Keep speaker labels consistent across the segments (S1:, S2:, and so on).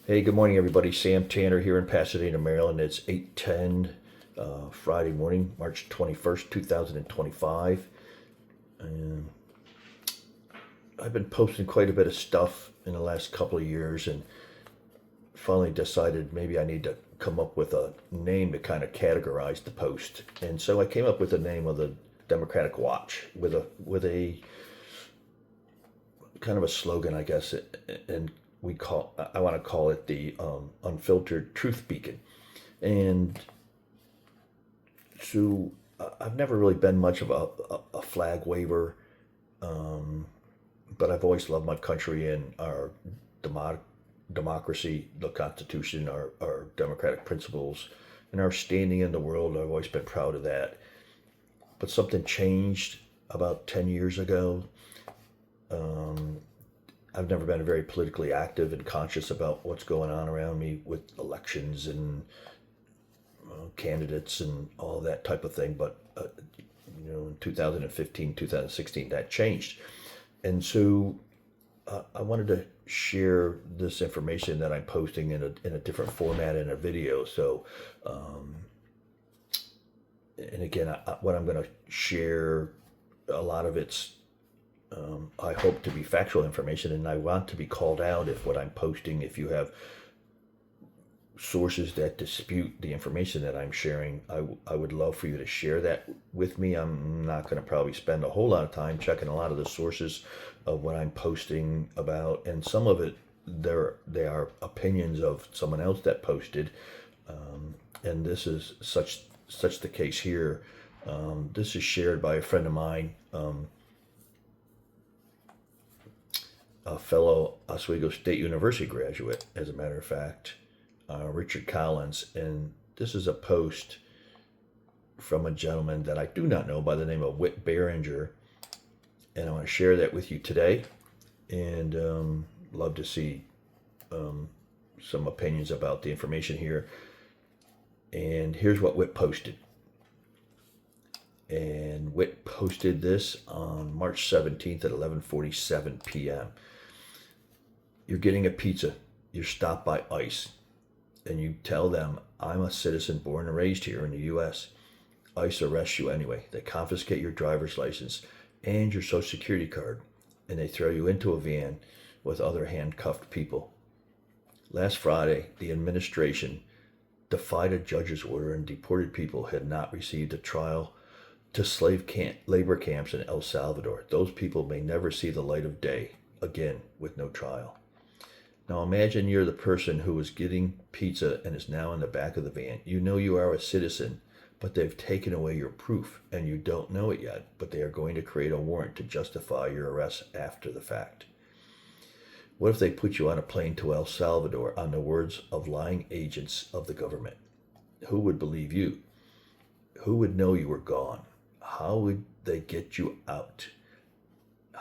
S1: Hey, good morning, everybody. Sam Tanner here in Pasadena, Maryland. It's 8:10 Friday morning, March 21st, 2025. And I've been posting quite a bit of stuff in the last couple of years and finally decided maybe I need to come up with a name to kind of categorize the post. And so I came up with the name of the Democratic Watch with a kind of a slogan, I guess, and I want to call it the unfiltered truth beacon. And so I've never really been much of a flag waver, um, but I've always loved my country and our demo- democracy, the Constitution, our democratic principles, and our standing in the world. I've always been proud of that. But something changed about 10 years ago. Um, I've never been very politically active and conscious about what's going on around me with elections and candidates and all that type of thing. But in 2015, 2016, that changed, and so I wanted to share this information that I'm posting in a different format in a video. So, um, and again, what I'm going to share, a lot of it's I hope to be factual information, and I want to be called out if what I'm posting, if you have sources that dispute the information that I'm sharing, I would love for you to share that with me. I'm not going to probably spend a whole lot of time checking a lot of the sources of what I'm posting about, and some of it they are opinions of someone else that posted, and this is such the case here. This is shared by a friend of mine, a fellow Oswego State University graduate, as a matter of fact, Richard Collins. And this is a post from a gentleman that I do not know by the name of Whit Behringer. And I want to share that with you today. And love to see some opinions about the information here. And here's what Whit posted. And Whit posted this on March 17th at 11:47 p.m. You're getting a pizza. You're stopped by ICE. And you tell them, I'm a citizen born and raised here in the U.S. ICE arrests you anyway. They confiscate your driver's license and your social security card. And they throw you into a van with other handcuffed people. Last Friday, the administration defied a judge's order and deported people who had not received a trial to labor camps in El Salvador. Those people may never see the light of day again with no trial. Now imagine you're the person who was getting pizza and is now in the back of the van. You know you are a citizen, but they've taken away your proof and you don't know it yet, but they are going to create a warrant to justify your arrest after the fact. What if they put you on a plane to El Salvador on the words of lying agents of the government? Who would believe you? Who would know you were gone? How would they get you out?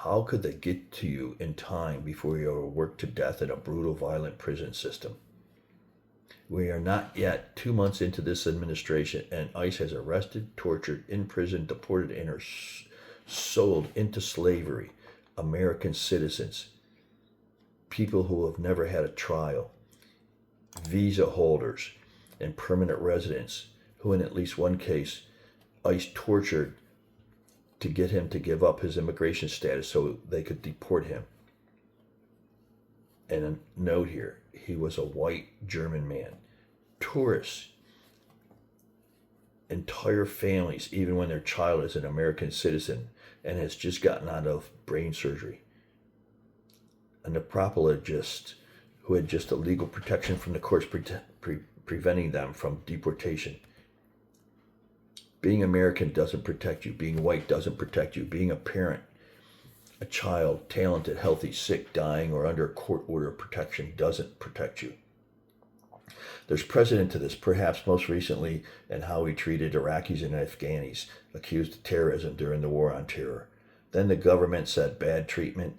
S1: How could they get to you in time before you were worked to death in a brutal, violent prison system? We are not yet 2 months into this administration, and ICE has arrested, tortured, imprisoned, deported, and are sold into slavery American citizens, people who have never had a trial, visa holders, and permanent residents, who in at least one case, ICE tortured to get him to give up his immigration status so they could deport him. And a note here, he was a white German man. Tourists, entire families, even when their child is an American citizen and has just gotten out of brain surgery. A nephrologist who had just a legal protection from the courts preventing them from deportation. Being American doesn't protect you. Being white doesn't protect you. Being a parent, a child, talented, healthy, sick, dying, or under court order of protection doesn't protect you. There's precedent to this, perhaps most recently in how we treated Iraqis and Afghanis accused of terrorism during the War on Terror. Then the government said bad treatment,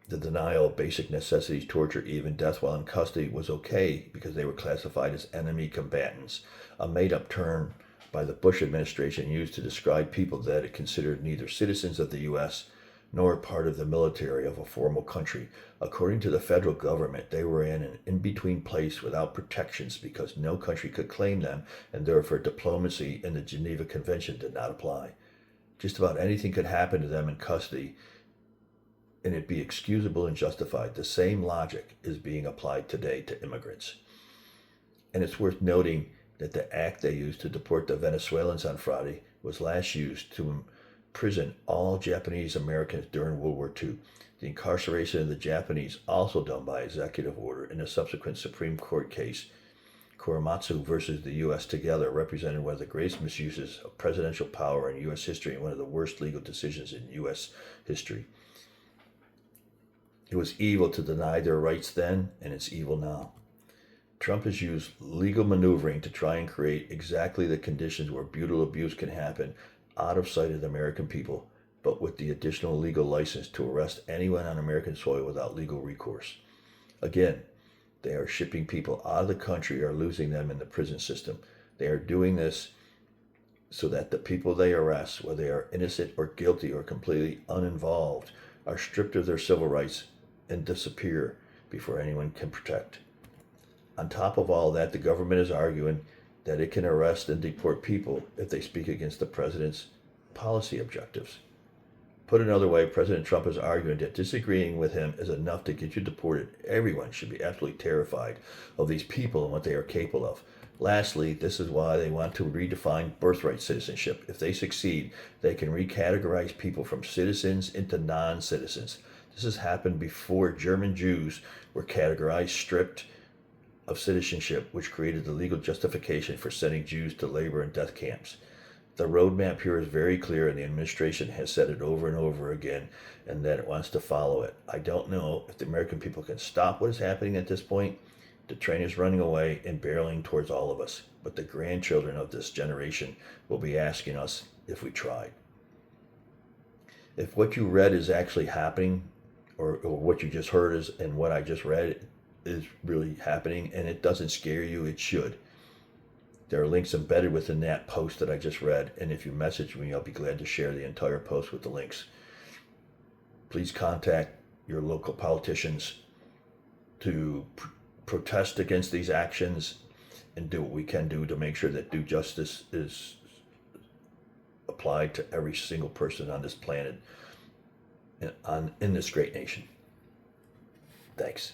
S1: the denial of basic necessities, torture, even death while in custody was okay because they were classified as enemy combatants, a made-up term by the Bush administration used to describe people that it considered neither citizens of the U.S. nor part of the military of a formal country. According to the federal government, they were in an in-between place without protections because no country could claim them, and therefore diplomacy and the Geneva Convention did not apply. Just about anything could happen to them in custody, and it be excusable and justified. The same logic is being applied today to immigrants. And it's worth noting that the act they used to deport the Venezuelans on Friday was last used to imprison all Japanese Americans during World War II. The incarceration of the Japanese, also done by executive order in a subsequent Supreme Court case, Korematsu versus the U.S. together, represented one of the greatest misuses of presidential power in U.S. history and one of the worst legal decisions in U.S. history. It was evil to deny their rights then, and it's evil now. Trump has used legal maneuvering to try and create exactly the conditions where brutal abuse can happen out of sight of the American people, but with the additional legal license to arrest anyone on American soil without legal recourse. Again, they are shipping people out of the country or losing them in the prison system. They are doing this so that the people they arrest, whether they are innocent or guilty or completely uninvolved, are stripped of their civil rights and disappear before anyone can protect. On top of all that, the government is arguing that it can arrest and deport people if they speak against the president's policy objectives. Put another way, President Trump is arguing that disagreeing with him is enough to get you deported. Everyone should be absolutely terrified of these people and what they are capable of. Lastly, this is why they want to redefine birthright citizenship. If they succeed, they can recategorize people from citizens into non-citizens. This has happened before. German Jews were categorized, stripped of citizenship, which created the legal justification for sending Jews to labor and death camps. The roadmap here is very clear, and the administration has said it over and over again, and that it wants to follow it. I don't know if the American people can stop what is happening at this point. The train is running away and barreling towards all of us, but the grandchildren of this generation will be asking us if we tried. If what you read is actually happening, or what you just heard is, and what I just read is really happening, and it doesn't scare you, it should. There are links embedded within that post that I just read, and if you message me, I'll be glad to share the entire post with the links. Please contact your local politicians to protest against these actions and do what we can do to make sure that due justice is applied to every single person on this planet and in this great nation. Thanks.